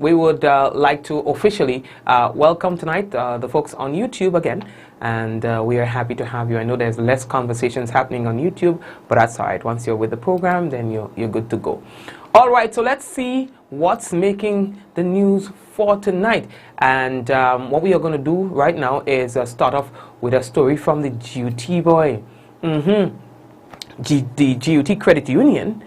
we would like to officially welcome tonight the folks on YouTube again, and we are happy to have you. I know there's less conversations happening on YouTube, but that's all right. Once you're with the program, then you're good to go. All right, so let's see what's making the news for tonight. And what we are going to do right now is start off with a story from the G.U.T boy. The G.U.T Credit Union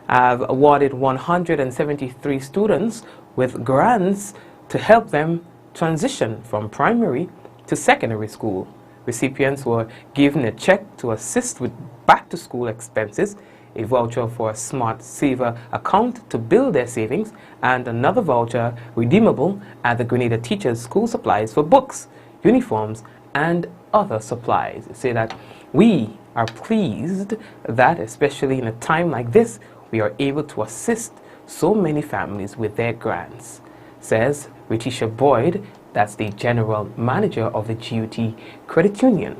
have awarded 173 students with grants to help them transition from primary to secondary school. Recipients were given a check to assist with back-to-school expenses, a voucher for a Smart Saver account to build their savings, and another voucher redeemable at the Grenada Teachers School Supplies for books, uniforms, and other supplies. They say that we are pleased that, especially in a time like this, we are able to assist so many families with their grants, says Ritisha Boyd, that's the general manager of the G.U.T Credit Union.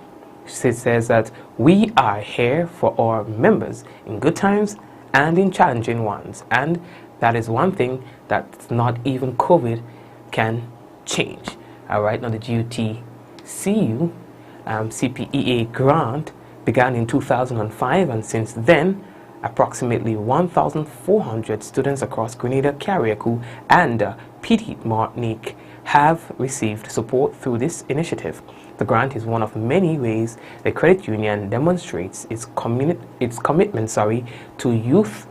She says that we are here for our members in good times and in challenging ones, and that is one thing that not even COVID can change. All right, now the G.U.T CPEA grant began in 2005, and since then approximately 1,400 students across Grenada, Carriacou, and Petite Martinique have received support through this initiative. The grant is one of many ways the credit union demonstrates its commitment to youth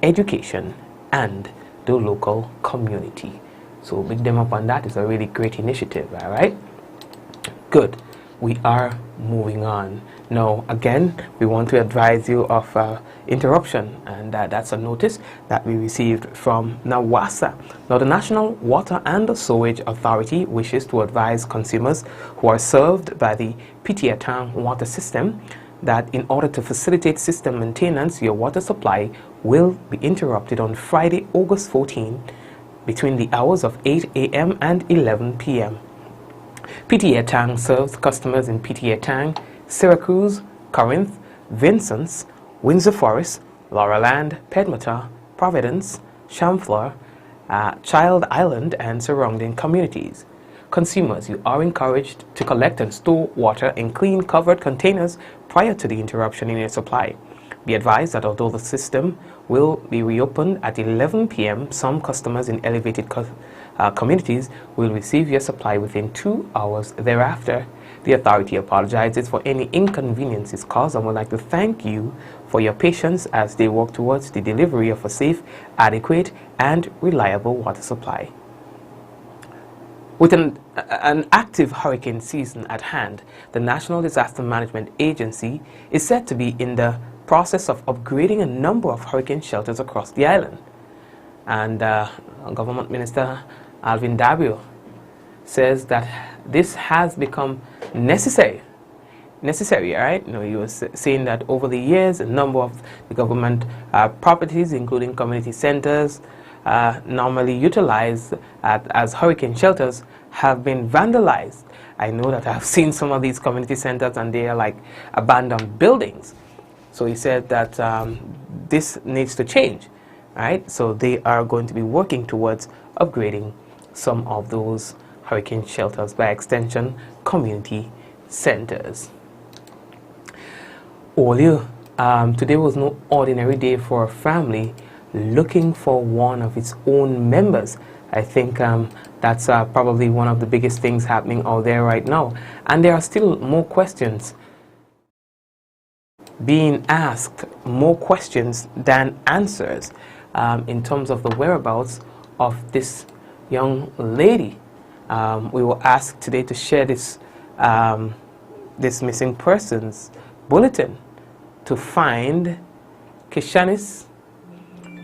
education and the local community. So big them up on that. It's a really great initiative, all right? Good. We are moving on. Now, again, we want to advise you of interruption, and that's a notice that we received from NAWASA. Now, the National Water and Sewage Authority wishes to advise consumers who are served by the Petiatang water system that in order to facilitate system maintenance, your water supply will be interrupted on Friday, August 14, between the hours of 8 a.m. and 11 p.m. Petiatang serves customers in Petiatang, Syracuse, Corinth, Vincennes, Windsor Forest, Laurelland, Pedmota, Providence, Chamfleur, Child Island, and surrounding communities. Consumers, you are encouraged to collect and store water in clean, covered containers prior to the interruption in your supply. Be advised that although the system will be reopened at 11 p.m., some customers in elevated communities will receive your supply within 2 hours thereafter. The authority apologizes for any inconveniences caused and would like to thank you for your patience as they work towards the delivery of a safe, adequate, and reliable water supply. With an active hurricane season at hand, the National Disaster Management Agency is said to be in the process of upgrading a number of hurricane shelters across the island. And Government Minister Alvin Dabio says that this has become necessary, right? You know, he was saying that over the years, a number of the government properties, including community centers, normally utilized as hurricane shelters, have been vandalized. I know that I've seen some of these community centers and they are like abandoned buildings. So he said that this needs to change, right? So they are going to be working towards upgrading some of those hurricane shelters, by extension, community centers. Today was no ordinary day for a family looking for one of its own members. I think that's probably one of the biggest things happening out there right now. And there are still more questions being asked, more questions than answers in terms of the whereabouts of this young lady. We were asked today to share this this missing persons bulletin to find Kishanis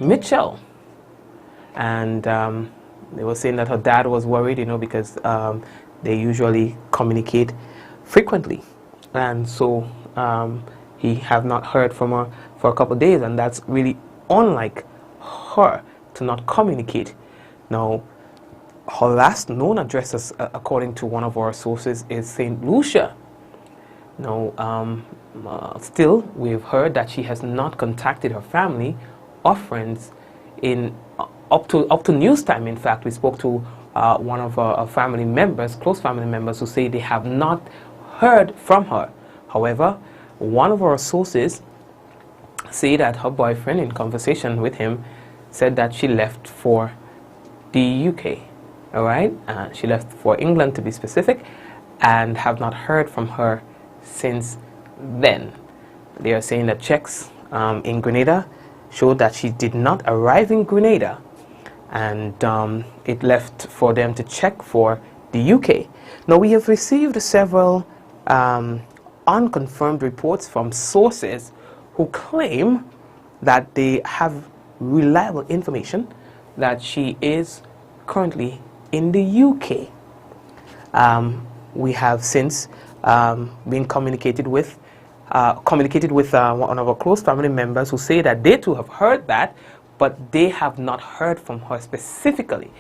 Mitchell, and they were saying that her dad was worried, you know, because they usually communicate frequently, and so he have not heard from her for a couple of days, and that's really unlike her to not communicate. Now, her last known address, according to one of our sources, is St. Lucia. Now, still, we've heard that she has not contacted her family or friends in up to news time. In fact, we spoke to one of our family members, close family members, who say they have not heard from her. However, one of our sources say that her boyfriend, in conversation with him, said that she left for the UK. All right, she left for England, to be specific, and have not heard from her since then. They are saying that checks in Grenada showed that she did not arrive in Grenada, and it left for them to check for the UK. Now, we have received several unconfirmed reports from sources who claim that they have reliable information that she is currently in the UK. We have since been communicated with one of our close family members who say that they too have heard that, but they have not heard from her specifically.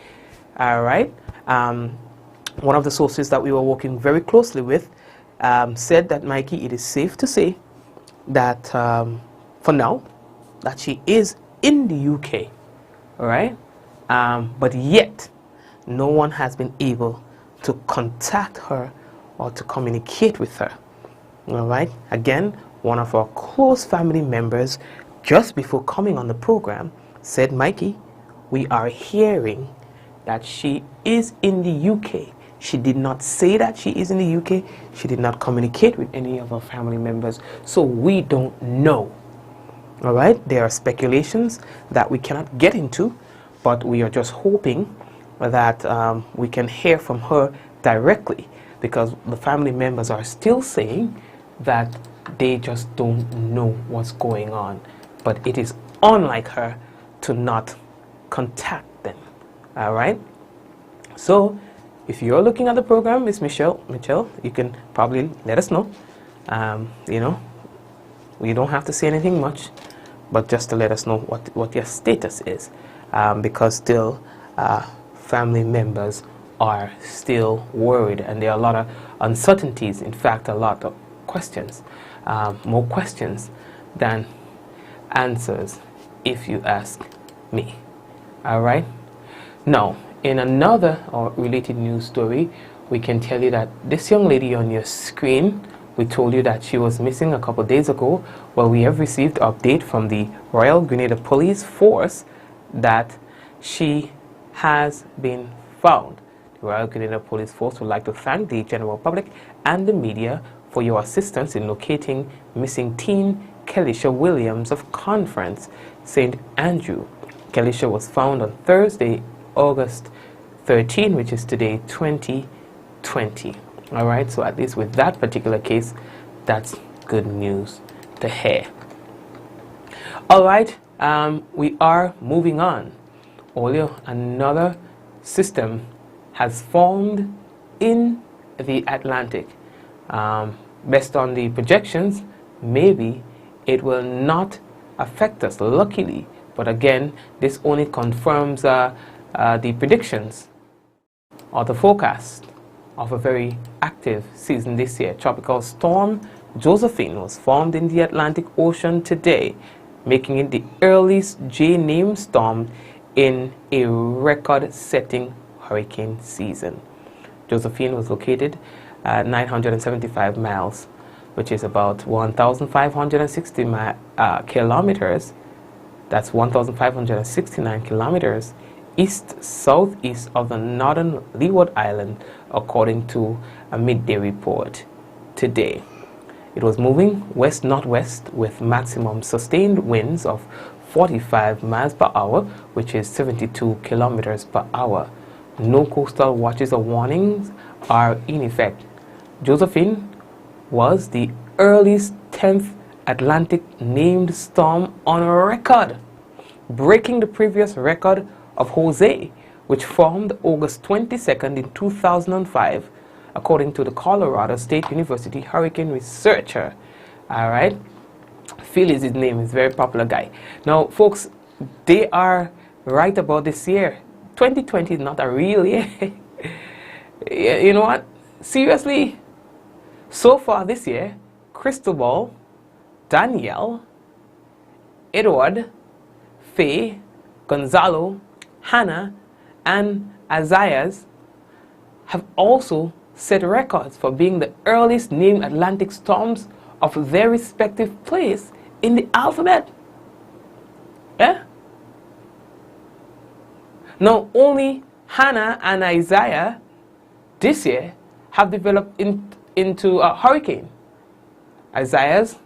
All right. One of the sources that we were working very closely with said that, Mikey, it is safe to say that for now that she is in the UK. All right. But yet no one has been able to contact her or to communicate with her. All right. Again, one of our close family members, just before coming on the program, said, Mikey, we are hearing that she is in the UK. She did not say that she is in the UK. She did not communicate with any of our family members. So we don't know. All right. There are speculations that we cannot get into, but we are just hoping that we can hear from her directly, because the family members are still saying that they just don't know what's going on. But it is unlike her to not contact them. All right. So if you're looking at the program, Miss Michelle, you can probably let us know. You know, we don't have to say anything much, but just to let us know what your status is, because still family members are still worried, and there are a lot of uncertainties. In fact, a lot of questions, more questions than answers, if you ask me. All right. Now, in another or related news story, we can tell you that this young lady on your screen, we told you that she was missing a couple days ago. Well, we have received update from the Royal Grenada Police Force that she has been found. The Royal Grenada Police Force would like to thank the general public and the media for your assistance in locating missing teen Kelisha Williams of Conference, St. Andrew. Kelisha was found on Thursday, August 13, which is today, 2020. All right, so at least with that particular case, that's good news to hear. All right, we are moving on. Earlier, another system has formed in the Atlantic. Based on the projections, maybe it will not affect us, luckily. But again, this only confirms the predictions or the forecast of a very active season this year. Tropical storm Josephine was formed in the Atlantic Ocean today, making it the earliest J-named storm in a record-setting hurricane season. Josephine was located at 975 miles, which is about 1,560 kilometers. That's 1,569 kilometers east-southeast of the northern Leeward Island, according to a midday report today. It was moving west-northwest with maximum sustained winds of 45 miles per hour, which is 72 kilometers per hour. No coastal watches or warnings are in effect. Josephine was the earliest 10th Atlantic named storm on record, breaking the previous record of Jose, which formed August 22nd in 2005, according to the Colorado State University hurricane researcher. All right, Phil is his name, he's a very popular guy. Now, folks, they are right about this year. 2020 is not a real year. You know what? Seriously, so far this year, Cristobal, Danielle, Edward, Faye, Gonzalo, Hannah, and Isaias have also set records for being the earliest named Atlantic storms of their respective place in the alphabet. Yeah? Now, only Hannah and Isaiah this year have developed into a hurricane. Isaias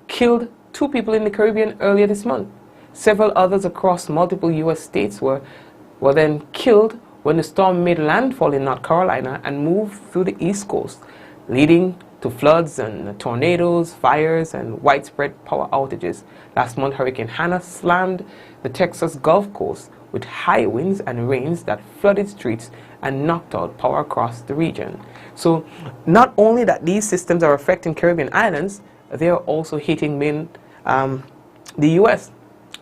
killed 2 people in the Caribbean earlier this month. Several others across multiple U.S. states were then killed when the storm made landfall in North Carolina and moved through the East Coast, leading to floods and tornadoes, fires, and widespread power outages. Last month, Hurricane Hannah slammed the Texas Gulf Coast with high winds and rains that flooded streets and knocked out power across the region. So, not only that these systems are affecting Caribbean islands, they are also hitting the U.S.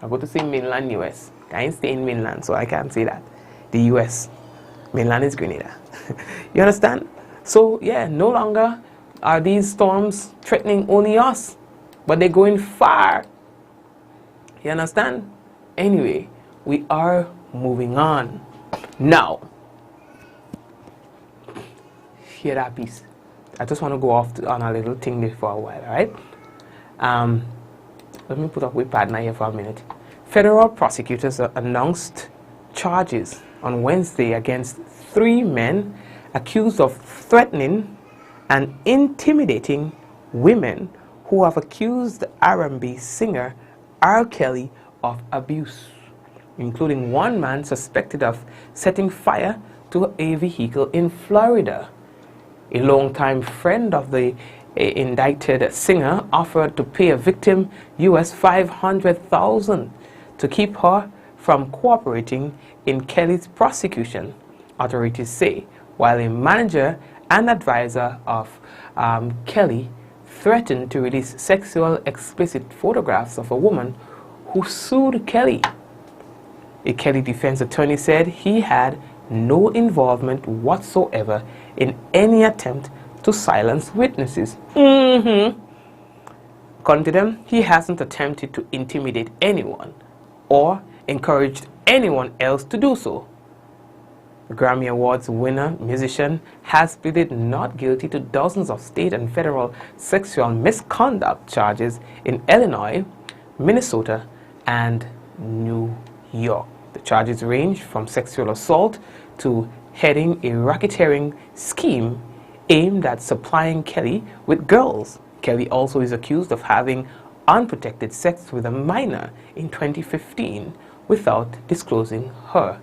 I go to say mainland U.S. I ain't stay in mainland, so I can't say that. The U.S. Mainland is Grenada. You understand? So, yeah, no longer are these storms threatening only us, but they're going far. You understand? Anyway, we are moving on. Now, hear that piece. I just want to go off on a little thing there for a while, alright? Let me put up with partner here for a minute. Federal prosecutors announced charges on Wednesday against 3 men accused of threatening and intimidating women who have accused R&B singer R. Kelly of abuse, including 1 man suspected of setting fire to a vehicle in Florida. A longtime friend of the indicted singer offered to pay a victim US $500,000 to keep her from cooperating in Kelly's prosecution, authorities say, while a manager and advisor of Kelly threatened to release sexual explicit photographs of a woman who sued Kelly. A Kelly defense attorney said he had no involvement whatsoever in any attempt to silence witnesses. According to them, he hasn't attempted to intimidate anyone or encouraged anyone else to do so. The Grammy Awards winner musician has pleaded not guilty to dozens of state and federal sexual misconduct charges in Illinois, Minnesota, and New York. The charges range from sexual assault to heading a racketeering scheme aimed at supplying Kelly with girls. Kelly also is accused of having unprotected sex with a minor in 2015 without disclosing her.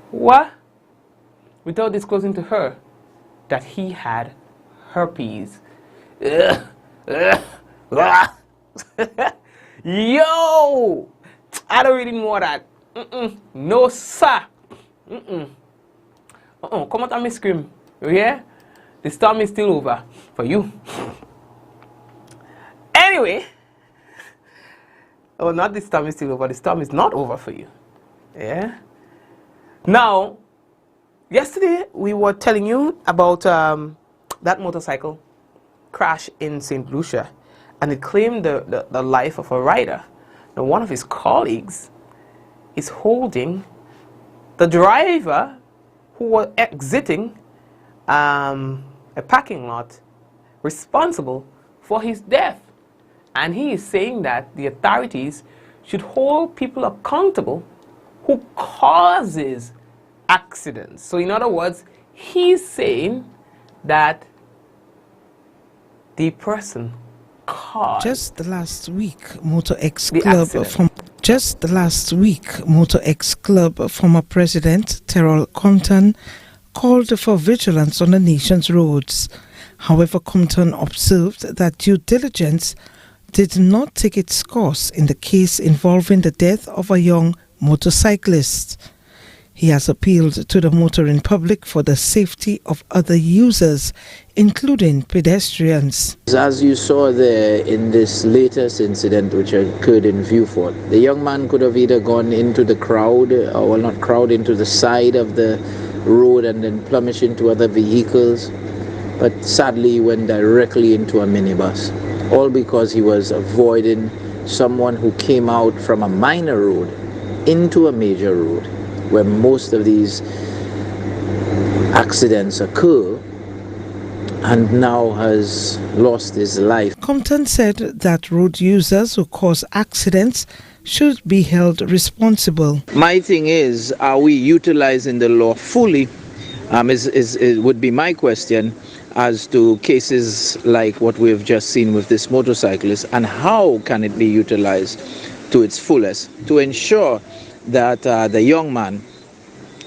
What? Without disclosing to her that he had herpes. Yo! I don't really know that. No, sir. Come out and me scream. You hear? The storm is still over for you. Anyway. Oh, not the storm is still over. The storm is not over for you. Yeah? Now, yesterday we were telling you about that motorcycle crash in St. Lucia, and it claimed the life of a rider. Now, one of his colleagues is holding the driver who was exiting a parking lot responsible for his death. And he is saying that the authorities should hold people accountable who causes accidents. So in other words, he's saying that the person caused Just the last week, Motor X Club former President Terrell Compton called for vigilance on the nation's roads. However, Compton observed that due diligence did not take its course in the case involving the death of a young motorcyclist. He has appealed to the motoring public for the safety of other users, including pedestrians. As you saw there in this latest incident which occurred in Viewfort, the young man could have either gone into the crowd, or well, not crowd, into the side of the road and then plummeted into other vehicles, but sadly he went directly into a minibus. all because he was avoiding someone who came out from a minor road into a major road, where most of these accidents occur, and now has lost his life. Compton said that road users who cause accidents should be held responsible. My thing is, are we utilizing the law fully? Would be my question as to cases like what we've just seen with this motorcyclist, and how can it be utilized to its fullest to ensure that the young man,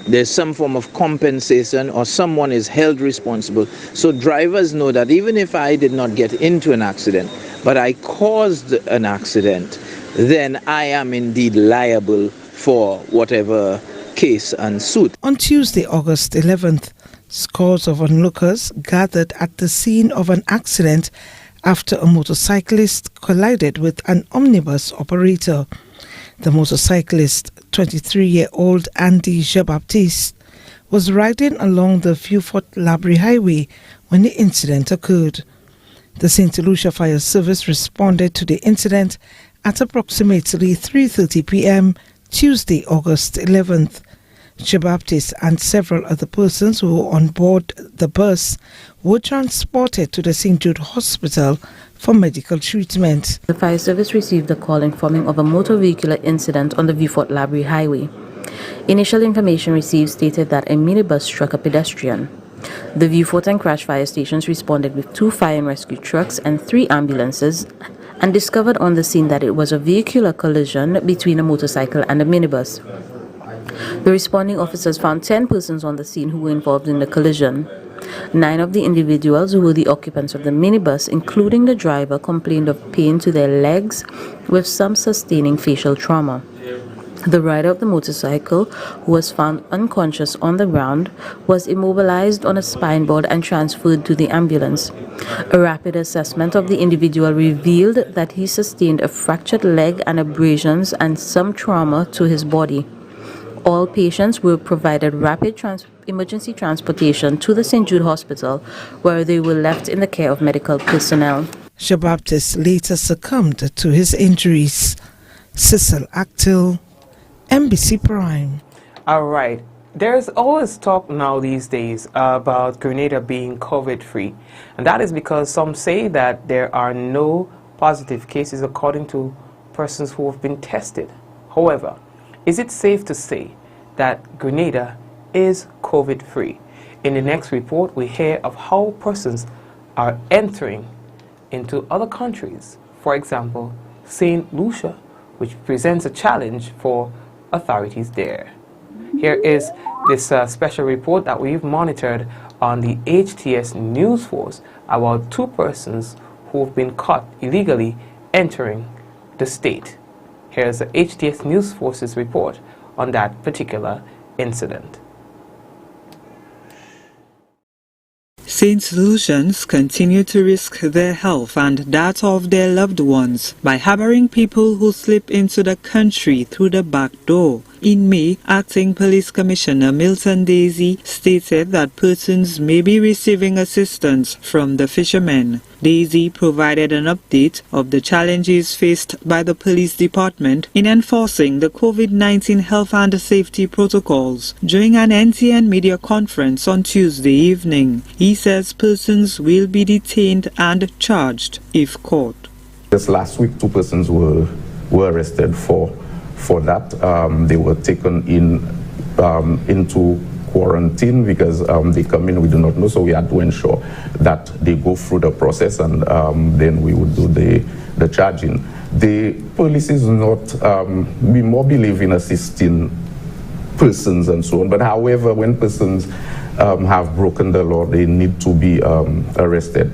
there's some form of compensation or someone is held responsible, so drivers know that even if I did not get into an accident but I caused an accident, then I am indeed liable for whatever case and suit. On Tuesday, August 11th, scores of onlookers gathered at the scene of an accident after a motorcyclist collided with an omnibus operator. The motorcyclist, 23-year-old Andy Jean-Baptiste, was riding along the Vieux-Fort-Labrie Highway when the incident occurred. The St. Lucia Fire Service responded to the incident at approximately 3:30 p.m. Tuesday, August 11th. Jean-Baptiste and several other persons who were on board the bus were transported to the St. Jude Hospital for medical treatment. The fire service received a call informing of a motor vehicular incident on the Vieux-Fort-Labrie Highway. Initial information received stated that a minibus struck a pedestrian. The Vieux-Fort and Crash fire stations responded with 2 fire and rescue trucks and 3 ambulances, and discovered on the scene that it was a vehicular collision between a motorcycle and a minibus. The responding officers found 10 persons on the scene who were involved in the collision. 9 of the individuals who were the occupants of the minibus, including the driver, complained of pain to their legs, with some sustaining facial trauma. The rider of the motorcycle, who was found unconscious on the ground, was immobilized on a spine board and transferred to the ambulance. A rapid assessment of the individual revealed that he sustained a fractured leg and abrasions and some trauma to his body. All patients were provided rapid emergency transportation to the St. Jude Hospital, where they were left in the care of medical personnel. Jean-Baptiste later succumbed to his injuries. Cecil Actil, NBC Prime. All right. There's always talk now these days about Grenada being COVID-free. And that is because some say that there are no positive cases according to persons who have been tested. However, is it safe to say that Grenada is COVID-free? In the next report, we hear of how persons are entering into other countries. For example, St. Lucia, which presents a challenge for authorities there. Here is this special report that we've monitored on the HTS News Force about 2 persons who have been caught illegally entering the state. Here's the HTS News Force's report on that particular incident. St. Lucians continue to risk their health and that of their loved ones by harboring people who slip into the country through the back door. In May, Acting Police Commissioner Milton Daisy stated that persons may be receiving assistance from the fishermen. Daisy provided an update of the challenges faced by the police department in enforcing the COVID-19 health and safety protocols during an NTN media conference on Tuesday evening. He says persons will be detained and charged if caught. Just last week, 2 persons were arrested for that. They were taken into quarantine because they come in, we do not know, so we had to ensure that they go through the process, and then we would do the charging. The police is not, we more believe in assisting persons and so on, but however, when persons have broken the law, they need to be arrested.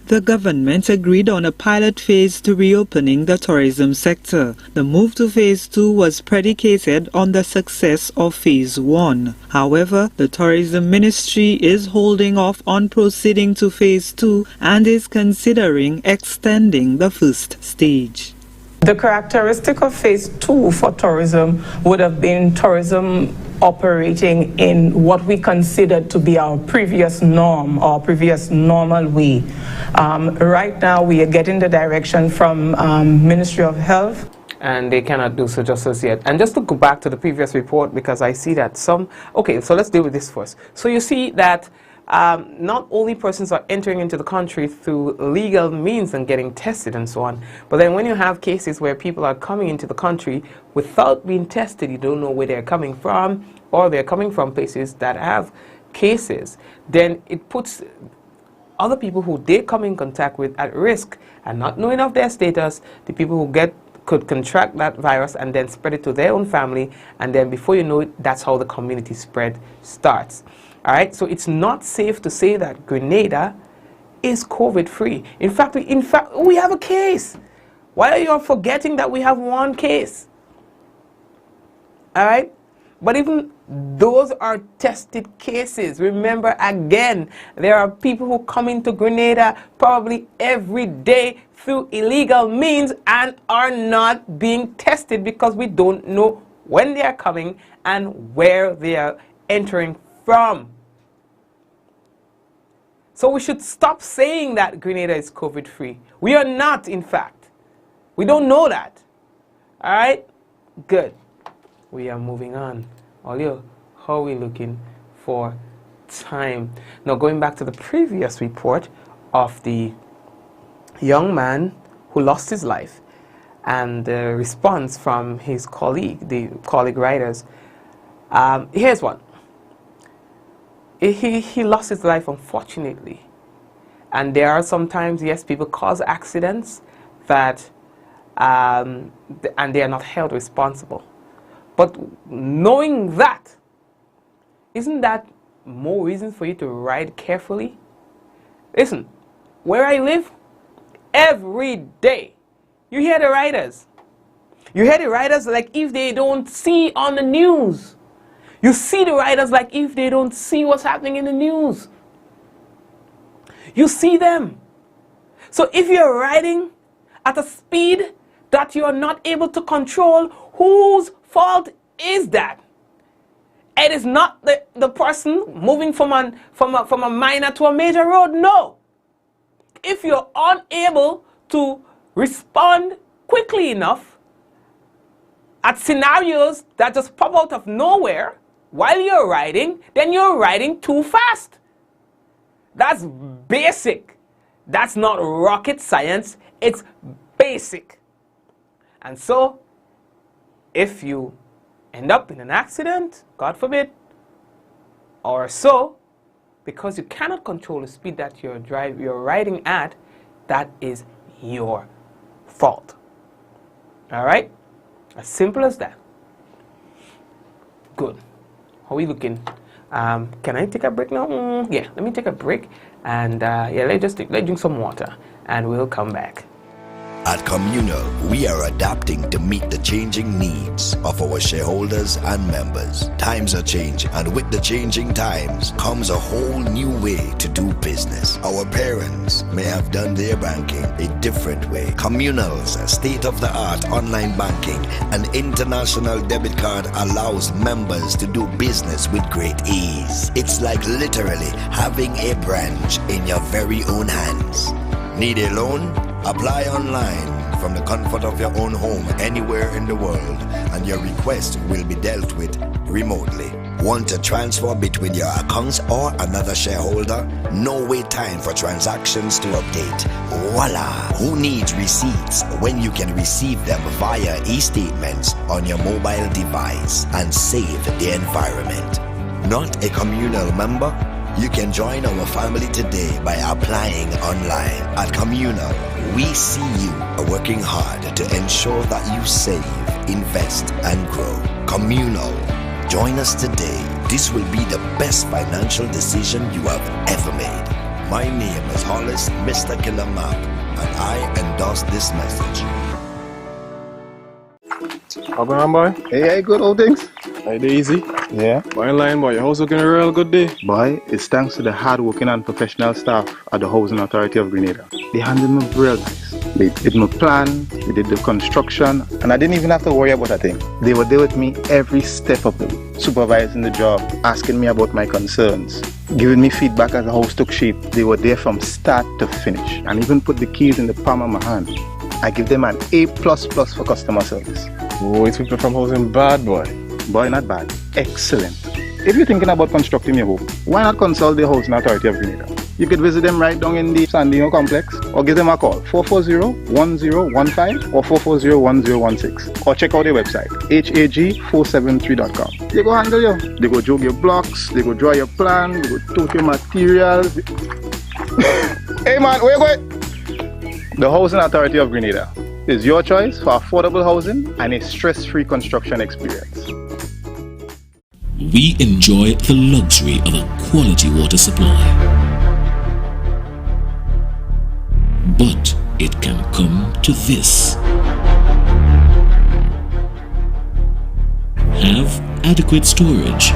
The government agreed on a pilot phase to reopening the tourism sector. The move to phase 2 was predicated on the success of phase 1. However, the tourism ministry is holding off on proceeding to phase 2 and is considering extending the first stage. The characteristic of phase 2 for tourism would have been tourism operating in what we considered to be our previous norm or previous normal way. Right now, we are getting the direction from Ministry of Health. And they cannot do so just as yet. And just to go back to the previous report, because I see that some... Okay, so let's deal with this first. So you see that not only persons are entering into the country through legal means and getting tested and so on, but then when you have cases where people are coming into the country without being tested, you don't know where they're coming from, or they're coming from places that have cases, then it puts other people who they come in contact with at risk, and not knowing of their status, the people who could contract that virus and then spread it to their own family, and then before you know it, that's how the community spread starts. All right, so it's not safe to say that Grenada is COVID-free. In fact, we have a case. Why are you forgetting that we have one case? All right, but even those are tested cases. Remember, again, there are people who come into Grenada probably every day through illegal means and are not being tested because we don't know when they are coming and where they are entering from. So we should stop saying that Grenada is COVID-free. We are not, in fact. We don't know that. All right? Good. We are moving on. Olio, how are we looking for time? Now, going back to the previous report of the young man who lost his life and the response from his colleague, the colleague writers, here's one. He lost his life, unfortunately. And there are sometimes, yes, people cause accidents that, and they are not held responsible. But knowing that, isn't that more reason for you to ride carefully? Listen, where I live, every day, you hear the riders. You hear the riders like if they don't see on the news. You see the riders like if they don't see what's happening in the news. You see them. So if you're riding at a speed that you're not able to control, whose fault is that? It is not the person moving from a minor to a major road, no. If you're unable to respond quickly enough at scenarios that just pop out of nowhere while you're riding, then you're riding too fast. That's basic. That's not rocket science. It's basic. And so, if you end up in an accident, God forbid, or so, because you cannot control the speed that you're riding at, that is your fault. All right? As simple as that. Good. How are we looking? Can I take a break now? Yeah, let me take a break. And yeah, let's drink some water. And we'll come back. At Communal, we are adapting to meet the changing needs of our shareholders and members. Times are changing, and with the changing times comes a whole new way to do business. Our parents may have done their banking a different way. Communal's state-of-the-art online banking and international debit card allows members to do business with great ease. It's like literally having a branch in your very own hands. Need a loan? Apply online from the comfort of your own home anywhere in the world, and your request will be dealt with remotely. Want to transfer between your accounts or another shareholder? No wait time for transactions to update. Voila! Who needs receipts when you can receive them via e-statements on your mobile device and save the environment? Not a Communal member? You can join our family today by applying online. At Communal, we see you are working hard to ensure that you save, invest, and grow. Communal, join us today. This will be the best financial decision you have ever made. My name is Hollis Mr. Killamap, and I endorse this message. How going on, boy? Hey, good old things. Hey, they easy? Yeah. Boy, in line, boy. Your house looking a real good day. Boy, it's thanks to the hard-working and professional staff at the Housing Authority of Grenada. They handled me real nice. They did my plan, they did the construction, and I didn't even have to worry about a thing. They were there with me every step of the way. supervising the job, asking me about my concerns, giving me feedback as the house took shape. They were there from start to finish and even put the keys in the palm of my hand. I give them an A++ for customer service. Oh, it's people from housing bad, boy. Boy, not bad. Excellent. If you're thinking about constructing your home, why not consult the Housing Authority of Grenada? You could visit them right down in the Sandino complex or give them a call 440-1015 or 440-1016 or check out their website hag473.com. They go handle you. They go jog your blocks, they go draw your plan, they go tote your materials. Hey man, where you going? The Housing Authority of Grenada is your choice for affordable housing and a stress-free construction experience. We enjoy the luxury of a quality water supply. But it can come to this. Have adequate storage.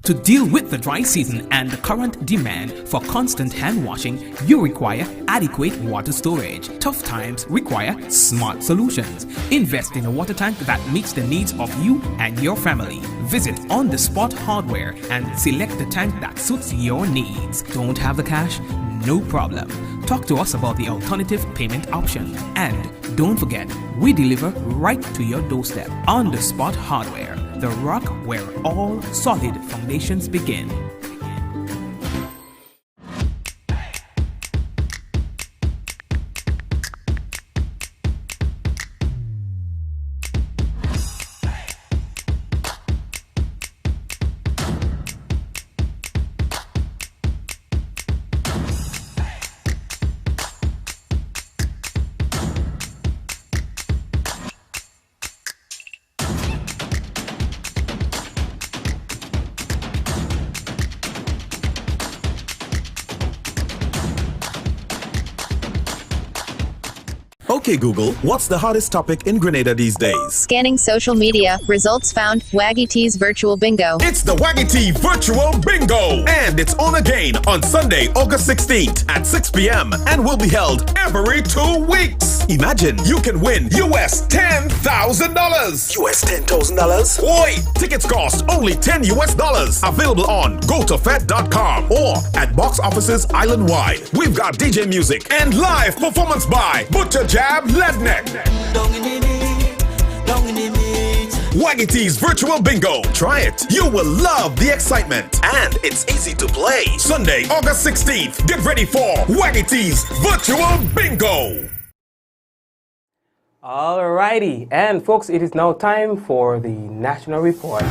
To deal with the dry season and the current demand for constant hand washing, you require adequate water storage. Tough times require smart solutions. Invest in a water tank that meets the needs of you and your family. Visit On The Spot Hardware and select the tank that suits your needs. Don't have the cash? No problem. Talk to us about the alternative payment option. And don't forget, we deliver right to your doorstep. On The Spot Hardware, the rock where all solid foundations begin. Okay, Google, what's the hottest topic in Grenada these days? Scanning social media. Results found. Waggy T's Virtual Bingo. It's the Waggy T Virtual Bingo! And it's on again on Sunday, August 16th at 6 p.m. and will be held every 2 weeks. Imagine you can win US $10,000. US $10,000? Oi! Tickets cost only $10 US. Available on gotofed.com or at box offices island-wide. We've got DJ music and live performance by Butcher Jab Ledneck. Waggy T's Virtual Bingo. Try it. You will love the excitement. And it's easy to play. Sunday, August 16th. Get ready for Waggy T's Virtual Bingo. Alrighty, and folks, it is now time for the National Report.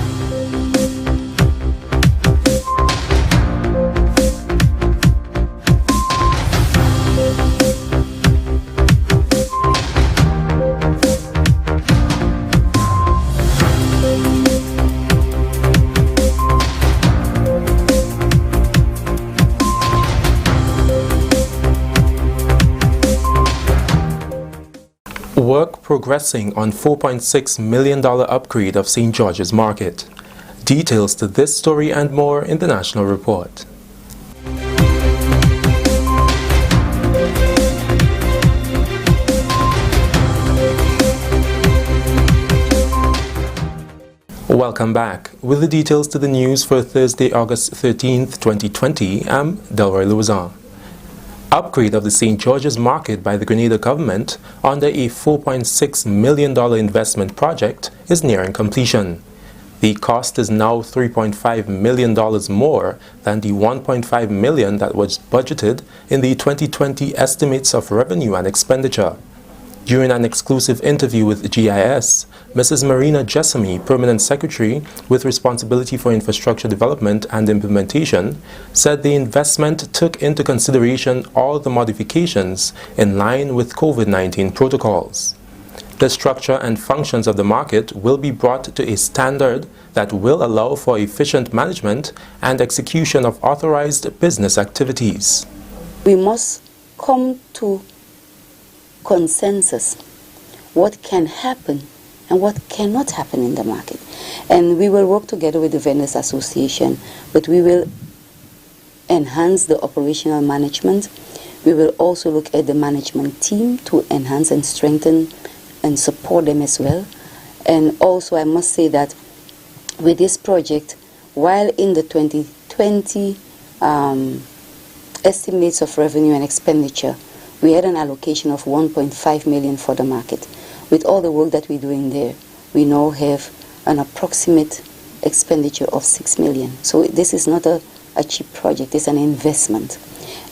Work progressing on $4.6 million upgrade of St. George's Market. Details to this story and more in the National Report. Welcome back. With the details to the news for Thursday, August 13th, 2020, I'm Delroy Louison. Upgrade of the St. George's Market by the Grenada government under a $4.6 million investment project is nearing completion. The cost is now $3.5 million more than the $1.5 million that was budgeted in the 2020 estimates of revenue and expenditure. During an exclusive interview with GIS, Mrs. Marina Josephine, Permanent Secretary with responsibility for infrastructure development and implementation, said the investment took into consideration all the modifications in line with COVID-19 protocols. The structure and functions of the market will be brought to a standard that will allow for efficient management and execution of authorized business activities. We must come to consensus what can happen and what cannot happen in the market, and we will work together with the Vendors Association, but we will enhance the operational management. We will also look at the management team to enhance and strengthen and support them as well, And also I must say that with this project, while in the 2020 estimates of revenue and expenditure, we had an allocation of 1.5 million for the market. With all the work that we're doing there, we now have an approximate expenditure of 6 million. So this is not a cheap project, it's an investment.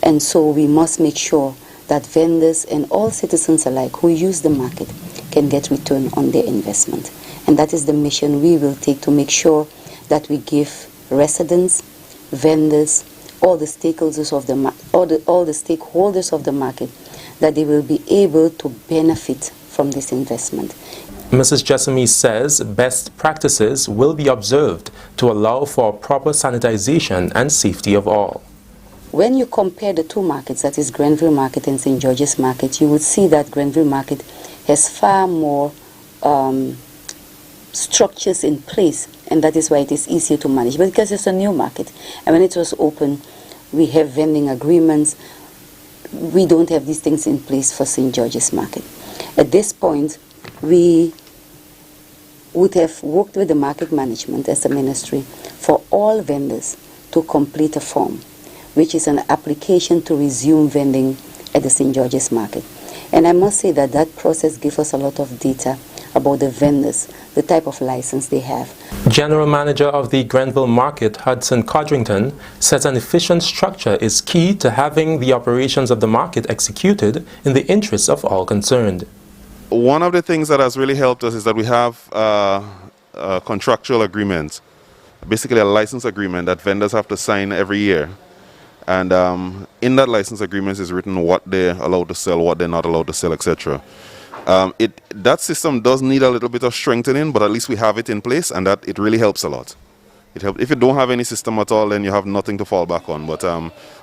And so we must make sure that vendors and all citizens alike who use the market can get return on their investment. And that is the mission we will take to make sure that we give residents, vendors, all the stakeholders of the stakeholders of the market, that they will be able to benefit from this investment. Mrs. Josephine says best practices will be observed to allow for proper sanitization and safety of all. When you compare the two markets, that is Grenville Market and St. George's Market, you would see that Grenville Market has far more structures in place, and that is why it is easier to manage. But because it's a new market, and when it was open, we have vending agreements. We don't have these things in place for St. George's Market. At this point, we would have worked with the market management as a ministry for all vendors to complete a form, which is an application to resume vending at the St. George's Market. And I must say that that process gives us a lot of data about the vendors, the type of license they have. General Manager of the Grenville Market, Hudson Codrington, says an efficient structure is key to having the operations of the market executed in the interests of all concerned. One of the things that has really helped us is that we have a contractual agreement, basically a license agreement that vendors have to sign every year. And in that license agreement is written what they're allowed to sell, what they're not allowed to sell, etc. That system does need a little bit of strengthening, but at least we have it in place, and that it really helps a lot. If you don't have any system at all, then you have nothing to fall back on. But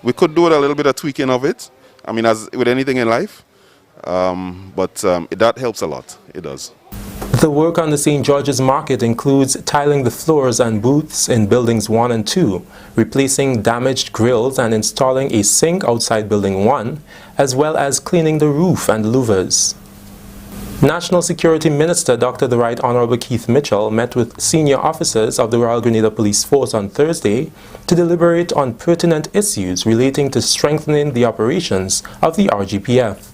we could do a little bit of tweaking of it. I mean, as with anything in life. That helps a lot. It does. The work on the St. George's Market includes tiling the floors and booths in buildings 1 and 2, replacing damaged grills and installing a sink outside building 1, as well as cleaning the roof and louvers. National Security Minister Dr. The Right Honorable Keith Mitchell met with senior officers of the Royal Grenada Police Force on Thursday to deliberate on pertinent issues relating to strengthening the operations of the RGPF.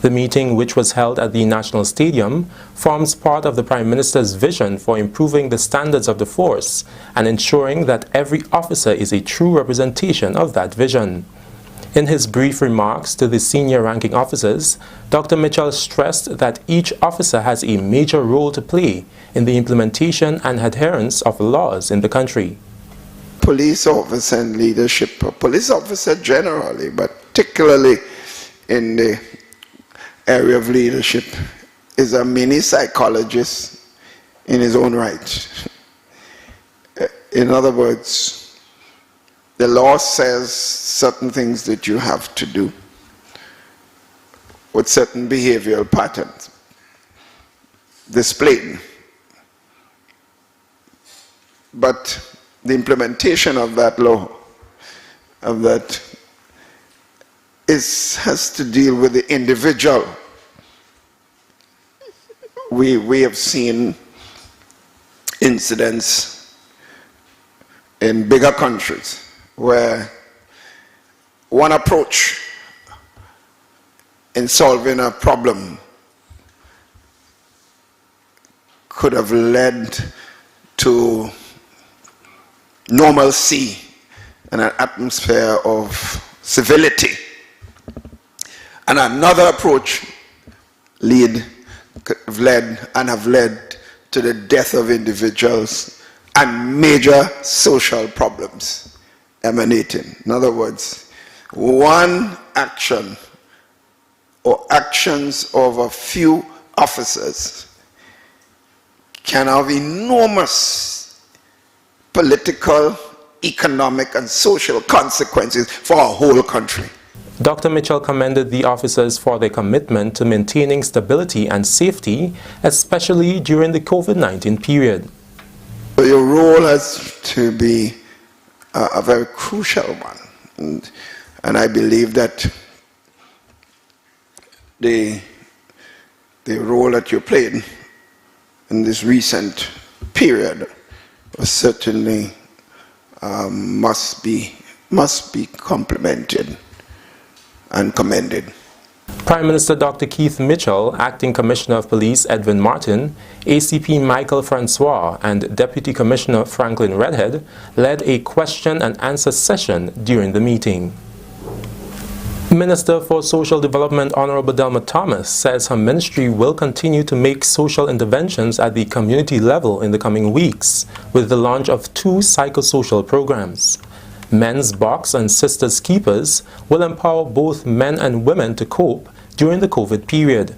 The meeting, which was held at the National Stadium, forms part of the Prime Minister's vision for improving the standards of the force and ensuring that every officer is a true representation of that vision. In his brief remarks to the senior ranking officers, Dr. Mitchell stressed that each officer has a major role to play in the implementation and adherence of laws in the country. Police officer and leadership, police officer generally, but particularly in the area of leadership, is a mini psychologist in his own right. In other words, the law says certain things that you have to do with certain behavioral patterns displayed. But the implementation of that law, has to deal with the individual. We have seen incidents in bigger countries where one approach in solving a problem could have led to normalcy and an atmosphere of civility. And another approach have led to the death of individuals and major social problems emanating. In other words, one action or actions of a few officers can have enormous political, economic, and social consequences for a whole country. Dr. Mitchell commended the officers for their commitment to maintaining stability and safety, especially during the COVID-19 period. Your role has to be a very crucial one, and I believe that the role that you played in this recent period certainly must be complimented and commended. Prime Minister Dr. Keith Mitchell, Acting Commissioner of Police Edwin Martin, ACP Michael Francois, and Deputy Commissioner Franklin Redhead led a question and answer session during the meeting. Minister for Social Development Honorable Delma Thomas says her ministry will continue to make social interventions at the community level in the coming weeks with the launch of 2 psychosocial programs. Men's Box and Sisters Keepers will empower both men and women to cope during the COVID period.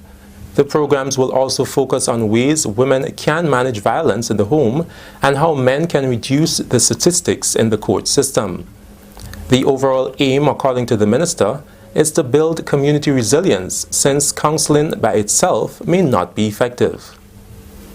The programs will also focus on ways women can manage violence in the home and how men can reduce the statistics in the court system. The overall aim, according to the minister, is to build community resilience, since counseling by itself may not be effective.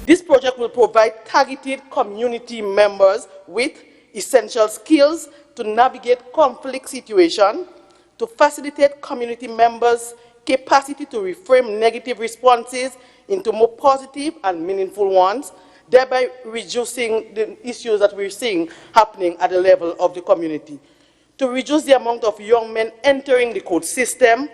This project will provide targeted community members with essential skills to navigate conflict situations, to facilitate community members' capacity to reframe negative responses into more positive and meaningful ones, thereby reducing the issues that we're seeing happening at the level of the community. To reduce the amount of young men entering the court system,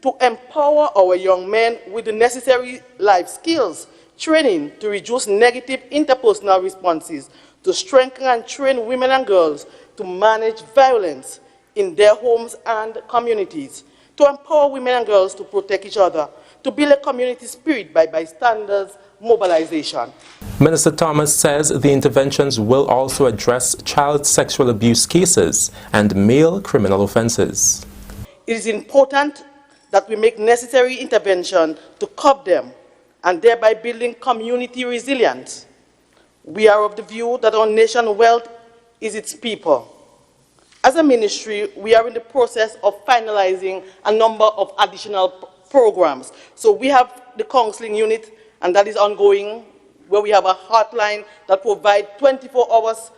to empower our young men with the necessary life skills, training to reduce negative interpersonal responses, to strengthen and train women and girls to manage violence in their homes and communities, to empower women and girls to protect each other, to build a community spirit by bystanders mobilization. Minister Thomas says the interventions will also address child sexual abuse cases and male criminal offenses. It is important that we make necessary intervention to curb them and thereby building community resilience. We are of the view that our nation's wealth is its people. As a ministry, we are in the process of finalizing a number of additional programs. So we have the counseling unit, and that is ongoing, where we have a hotline that provides 24 hours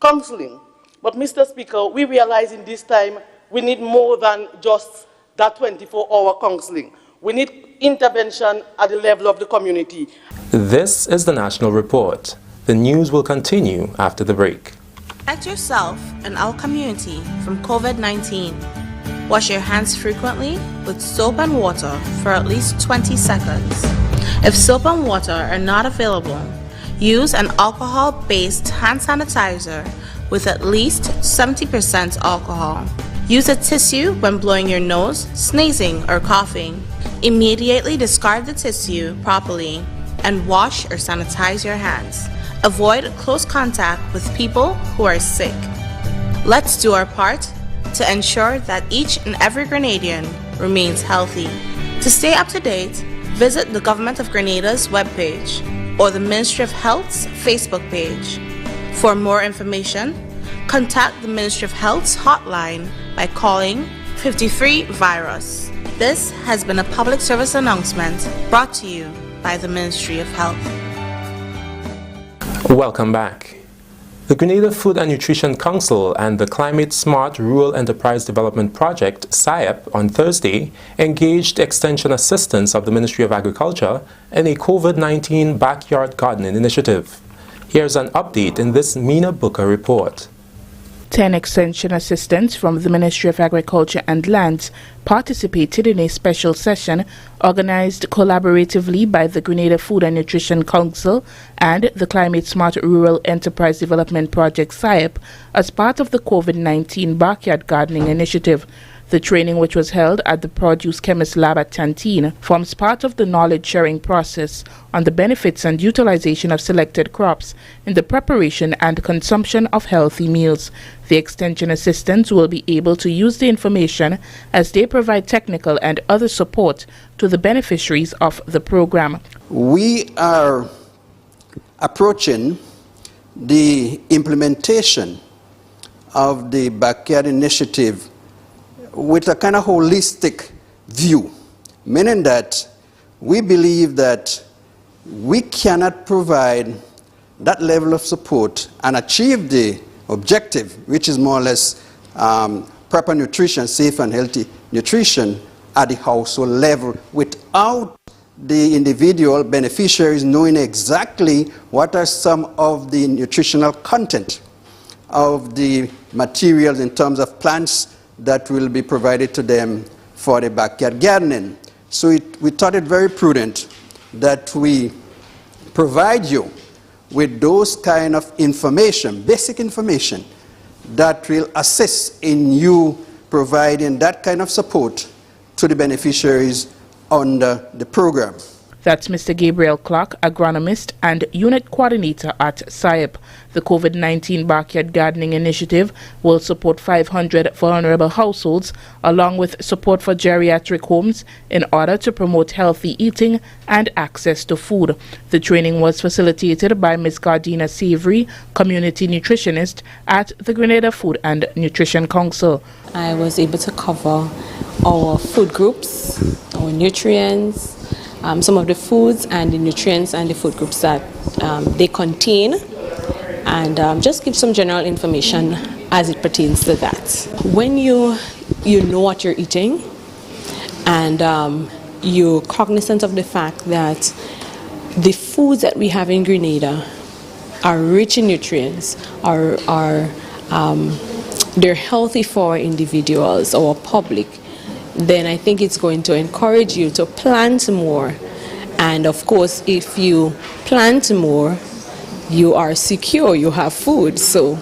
counseling. But Mr. Speaker, we realize in this time we need more than just that 24-hour counseling. We need intervention at the level of the community. This is the National Report. The news will continue after the break. Protect yourself and our community from COVID-19. Wash your hands frequently with soap and water for at least 20 seconds. If soap and water are not available, use an alcohol-based hand sanitizer with at least 70% alcohol. Use a tissue when blowing your nose, sneezing, or coughing. Immediately discard the tissue properly and wash or sanitize your hands. Avoid close contact with people who are sick. Let's do our part to ensure that each and every Grenadian remains healthy. To stay up to date, visit the Government of Grenada's webpage or the Ministry of Health's Facebook page. For more information, contact the Ministry of Health's hotline by calling 53-VIRUS. This has been a public service announcement brought to you by the Ministry of Health. Welcome back. The Grenada Food and Nutrition Council and the Climate Smart Rural Enterprise Development Project, SIEP, on Thursday engaged extension assistance of the Ministry of Agriculture in a COVID-19 backyard gardening initiative. Here's an update in this Mina Booker report. 10 extension assistants from the Ministry of Agriculture and Lands participated in a special session organized collaboratively by the Grenada Food and Nutrition Council and the Climate Smart Rural Enterprise Development Project SIEP as part of the COVID-19 Backyard Gardening Initiative. The training, which was held at the Produce Chemist Lab at Tantine, forms part of the knowledge-sharing process on the benefits and utilization of selected crops in the preparation and consumption of healthy meals. The extension assistants will be able to use the information as they provide technical and other support to the beneficiaries of the program. We are approaching the implementation of the Backyard Initiative with a kind of holistic view, meaning that we believe that we cannot provide that level of support and achieve the objective, which is more or less proper nutrition, safe and healthy nutrition at the household level, without the individual beneficiaries knowing exactly what are some of the nutritional content of the materials in terms of plants that will be provided to them for the backyard gardening. So we thought it very prudent that we provide you with those kind of information, basic information, that will assist in you providing that kind of support to the beneficiaries under the program. That's Mr. Gabriel Clark, agronomist and unit coordinator at SIEP. The COVID-19 Backyard Gardening Initiative will support 500 vulnerable households along with support for geriatric homes in order to promote healthy eating and access to food. The training was facilitated by Ms. Gardina Savory, community nutritionist at the Grenada Food and Nutrition Council. I was able to cover our food groups, our nutrients, some of the foods and the nutrients and the food groups that they contain, and just give some general information as it pertains to that. When you know what you're eating and you're cognizant of the fact that the foods that we have in Grenada are rich in nutrients, they're healthy for individuals or public, then I think it's going to encourage you to plant more. And of course, if you plant more, you are secure, you have food. So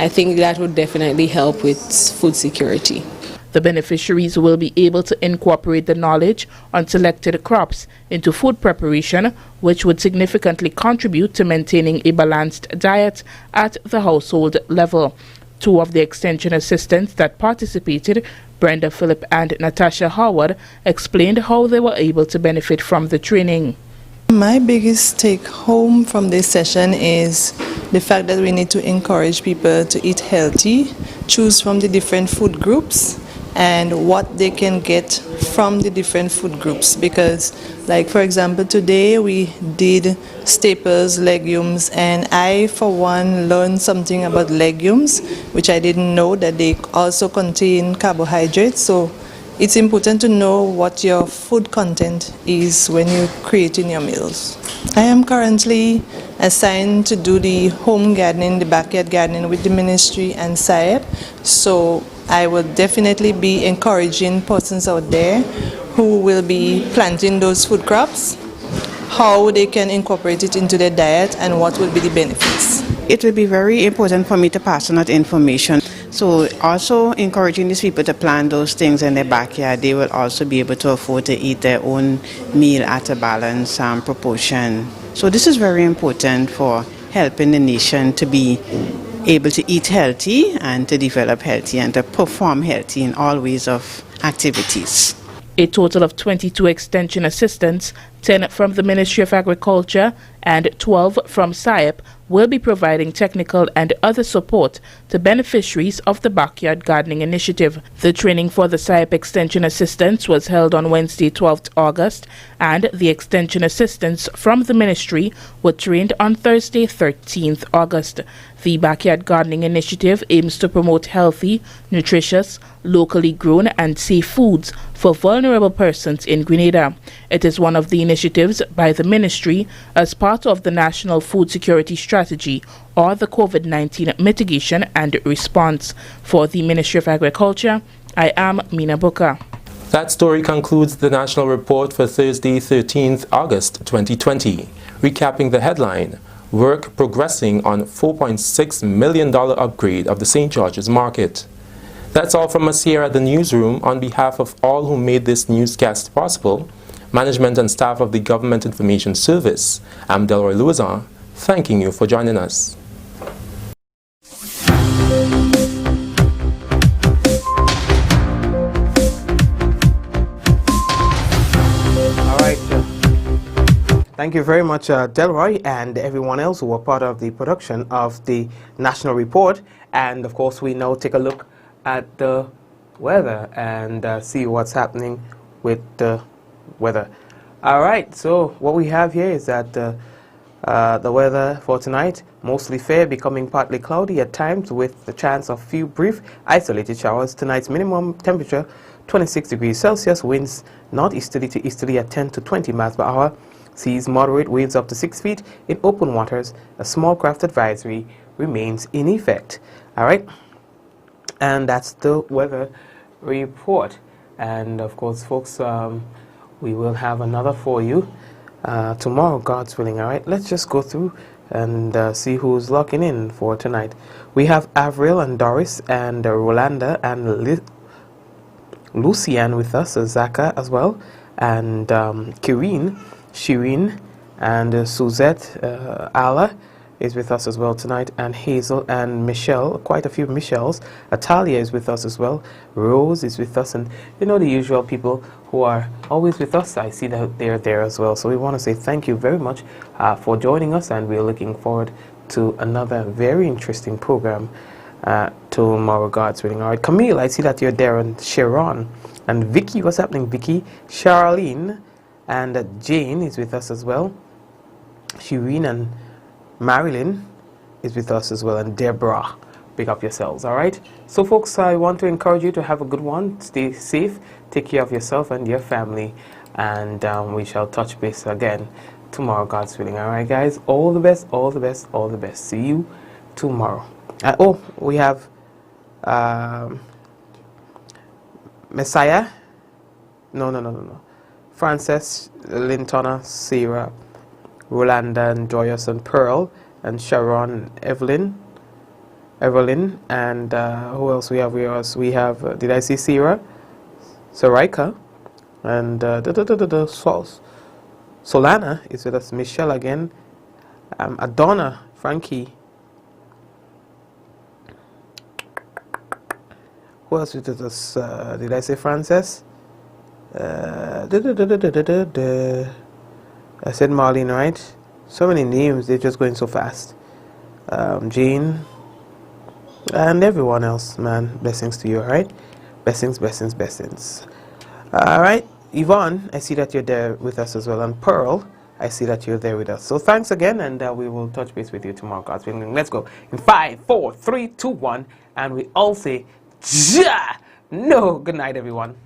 I think that would definitely help with food security. The beneficiaries will be able to incorporate the knowledge on selected crops into food preparation, which would significantly contribute to maintaining a balanced diet at the household level. Two of the extension assistants that participated, Brenda Phillip and Natasha Howard, explained how they were able to benefit from the training. My biggest take home from this session is the fact that we need to encourage people to eat healthy, choose from the different food groups, and what they can get from the different food groups. Because, like for example, today we did staples, legumes, and I, for one, learned something about legumes, which I didn't know, that they also contain carbohydrates. So it's important to know what your food content is when you're creating your meals. I am currently assigned to do the home gardening, the backyard gardening with the ministry and SIEP. So I will definitely be encouraging persons out there who will be planting those food crops, how they can incorporate it into their diet and what will be the benefits. It will be very important for me to pass on that information. So also encouraging these people to plant those things in their backyard, they will also be able to afford to eat their own meal at a balanced proportion. So this is very important for helping the nation to be able to eat healthy and to develop healthy and to perform healthy in all ways of activities. A total of 22 extension assistants, 10 from the Ministry of Agriculture and 12 from SIEP, will be providing technical and other support to beneficiaries of the Backyard Gardening Initiative. The training for the SIEP extension assistants was held on Wednesday, 12th August, and the extension assistants from the ministry were trained on Thursday, 13th August. The Backyard Gardening Initiative aims to promote healthy, nutritious, locally grown and safe foods for vulnerable persons in Grenada. It is one of the initiatives by the ministry as part of the National Food Security Strategy, or the COVID-19 Mitigation and Response. For the Ministry of Agriculture, I am Mina Buka. That story concludes the national report for Thursday, 13th August 2020. Recapping the headline: work progressing on $4.6 million upgrade of the St. George's Market. That's all from us here at the newsroom. On behalf of all who made this newscast possible, management and staff of the Government Information Service, I'm Delroy Louison, thanking you for joining us. Thank you very much, Delroy, and everyone else who were part of the production of the National Report. And of course, we now take a look at the weather and see what's happening with the weather. All right, so what we have here is that the weather for tonight, mostly fair, becoming partly cloudy at times with the chance of few brief isolated showers. Tonight's minimum temperature 26 degrees Celsius. Winds northeasterly to easterly at 10 to 20 miles per hour. Seas moderate, waves up to 6 feet in open waters. A small craft advisory remains in effect. All right, and that's the weather report. And of course, folks, we will have another for you tomorrow, God's willing. All right, let's just go through and see who's locking in for tonight. We have Avril and Doris and Rolanda and Lucian with us, Zaka as well, and Shireen and Suzette, Ala is with us as well tonight, and Hazel and Michelle, quite a few Michelles. Atalia is with us as well. Rose is with us, and you know the usual people who are always with us. I see that they're there as well. So we want to say thank you very much for joining us, and we're looking forward to another very interesting program tomorrow, God's willing. All right, Camille, I see that you're there, and Sharon and Vicky. What's happening, Vicky? Charlene and Jane is with us as well. Shireen and Marilyn is with us as well, and Deborah. Pick up yourselves, all right? So, folks, I want to encourage you to have a good one. Stay safe, take care of yourself and your family, and we shall touch base again tomorrow, God's willing. All right, guys? All the best, all the best, all the best. See you tomorrow. Oh, we have Messiah. No. Frances, Lintona, Sarah, Rolanda, and Joyous, and Pearl, and Sharon, Evelyn, and who else we have? We have, did I see Sarah? Sarika, and Solana is with us. Michelle again, Adonna, Frankie. Who else is with us? Did I say Frances? I said Marlene, right? So many names, they're just going so fast. Jane, and everyone else, man. Blessings to you, all right? Blessings. All right, Yvonne, I see that you're there with us as well. And Pearl, I see that you're there with us. So thanks again, and we will touch base with you tomorrow, God's willing. Let's go. In 5, 4, 3, 2, 1, and we all say, ja! No. Good night, everyone.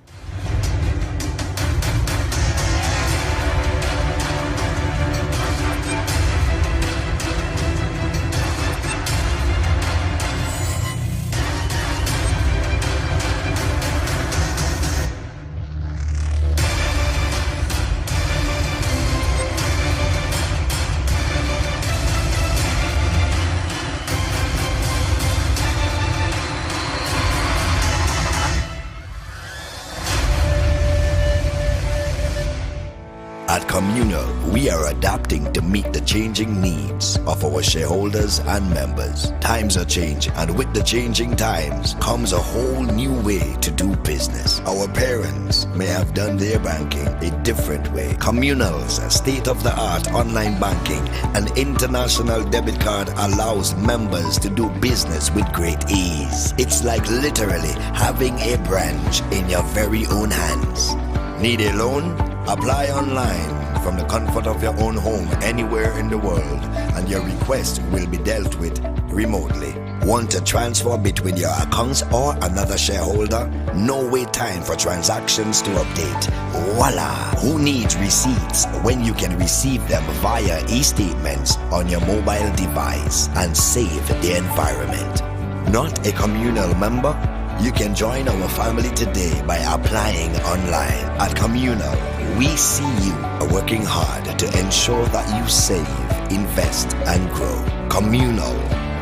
At Communal, we are adapting to meet the changing needs of our shareholders and members. Times are changing, and with the changing times comes a whole new way to do business. Our parents may have done their banking a different way. Communal's state-of-the-art online banking and international debit card allows members to do business with great ease. It's like literally having a branch in your very own hands. Need a loan? Apply online from the comfort of your own home anywhere in the world, and your request will be dealt with remotely. Want to transfer between your accounts or another shareholder? No wait time for transactions to update. Voila! Who needs receipts when you can receive them via e-statements on your mobile device and save the environment? Not a Communal member? You can join our family today by applying online. At Communal, we see you working hard to ensure that you save, invest, and grow. Communal,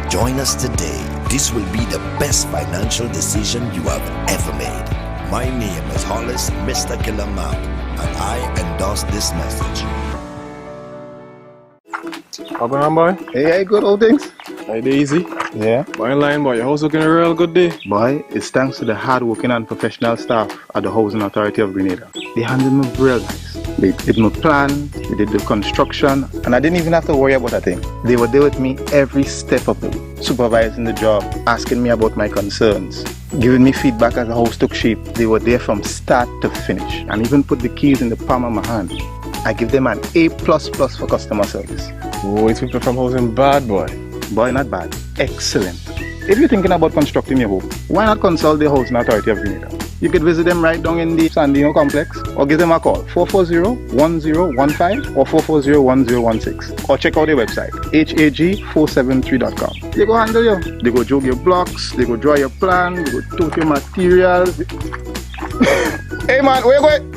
join us today. This will be the best financial decision you have ever made. My name is Hollis, Mr. Killer Map, and I endorse this message. How going on, boy? Hey, good old things. Hey, easy. Yeah. Boy, in line, boy. Your house looking a real good day. Boy, it's thanks to the hard-working and professional staff at the Housing Authority of Grenada. They handled me real nice. They did my plan, they did the construction, and I didn't even have to worry about a thing. They were there with me every step of the way, supervising the job, asking me about my concerns, giving me feedback as the house took shape. They were there from start to finish, and even put the keys in the palm of my hand. I give them an A++ for customer service. Oh, it's people from housing bad, boy. Boy, not bad. Excellent. If you're thinking about constructing your home, why not consult the Housing Authority of Grenada? You could visit them right down in the Sandino complex or give them a call 440-1015 or 440-1016 or check out their website hag473.com. They go handle you. They go jog your blocks, they go draw your plan, they go tote your materials. Hey man, where you going?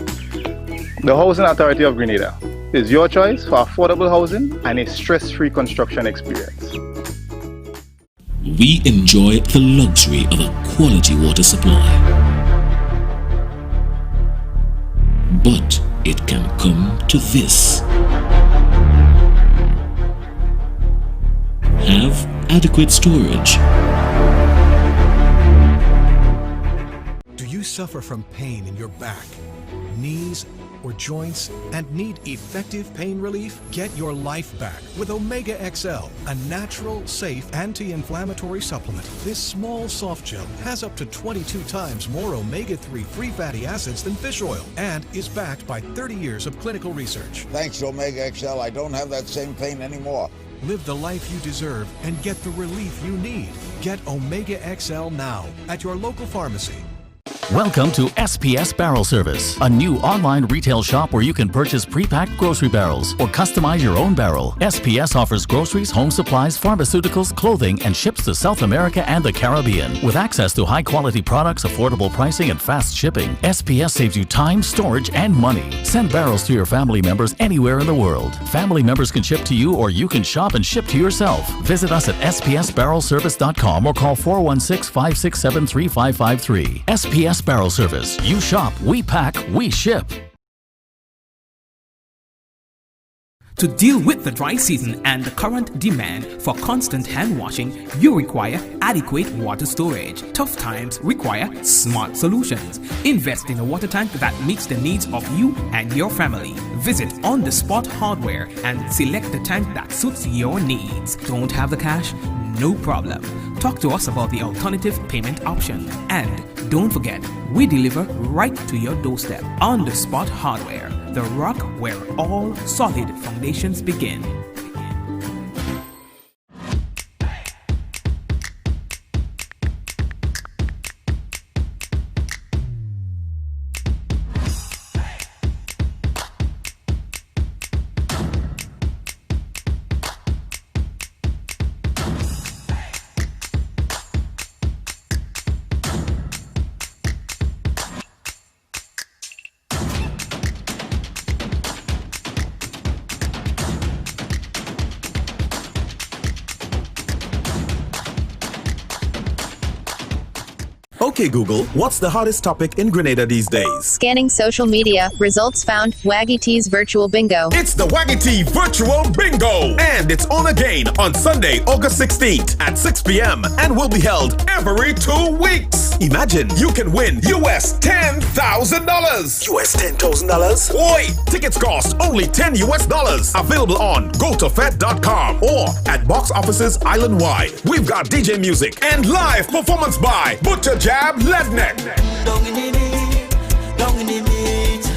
The Housing Authority of Grenada is your choice for affordable housing and a stress-free construction experience. We enjoy the luxury of a quality water supply. But it can come to this. Have adequate storage. Do you suffer from pain in your back, knees, or joints and need effective pain relief? Get your life back with Omega XL, a natural, safe, anti-inflammatory supplement. This small soft gel has up to 22 times more omega-3 free fatty acids than fish oil and is backed by 30 years of clinical research. Thanks, Omega XL. I don't have that same pain anymore. Live the life you deserve and get the relief you need. Get Omega XL now at your local pharmacy. Welcome to SPS Barrel Service, a new online retail shop where you can purchase pre-packed grocery barrels or customize your own barrel. SPS offers groceries, home supplies, pharmaceuticals, clothing, and ships to South America and the Caribbean. With access to high-quality products, affordable pricing, and fast shipping, SPS saves you time, storage, and money. Send barrels to your family members anywhere in the world. Family members can ship to you, or you can shop and ship to yourself. Visit us at spsbarrelservice.com or call 416-567-3553. SPS Barrel Service. You shop, we pack, we ship. To deal with the dry season and the current demand for constant hand washing, you require adequate water storage. Tough times require smart solutions. Invest in a water tank that meets the needs of you and your family. Visit On The Spot Hardware and select the tank that suits your needs. Don't have the cash? No problem. Talk to us about the alternative payment option. And don't forget, we deliver right to your doorstep. On The Spot Hardware, the rock where all solid foundations begin. Okay, Google, what's the hottest topic in Grenada these days? Scanning social media, results found, Waggy T's Virtual Bingo. It's the Waggy T Virtual Bingo! And it's on again on Sunday, August 16th at 6 p.m. and will be held every 2 weeks. Imagine you can win US $10,000. US $10,000? Oi! Tickets cost only $10 US. Available on gotofed.com or at box offices island-wide. We've got DJ music and live performance by Butcher Jab Ledneck.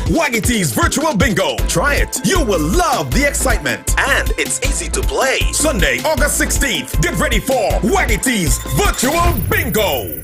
Waggy T's Virtual Bingo. Try it. You will love the excitement. And it's easy to play. Sunday, August 16th. Get ready for Waggy T's Virtual Bingo.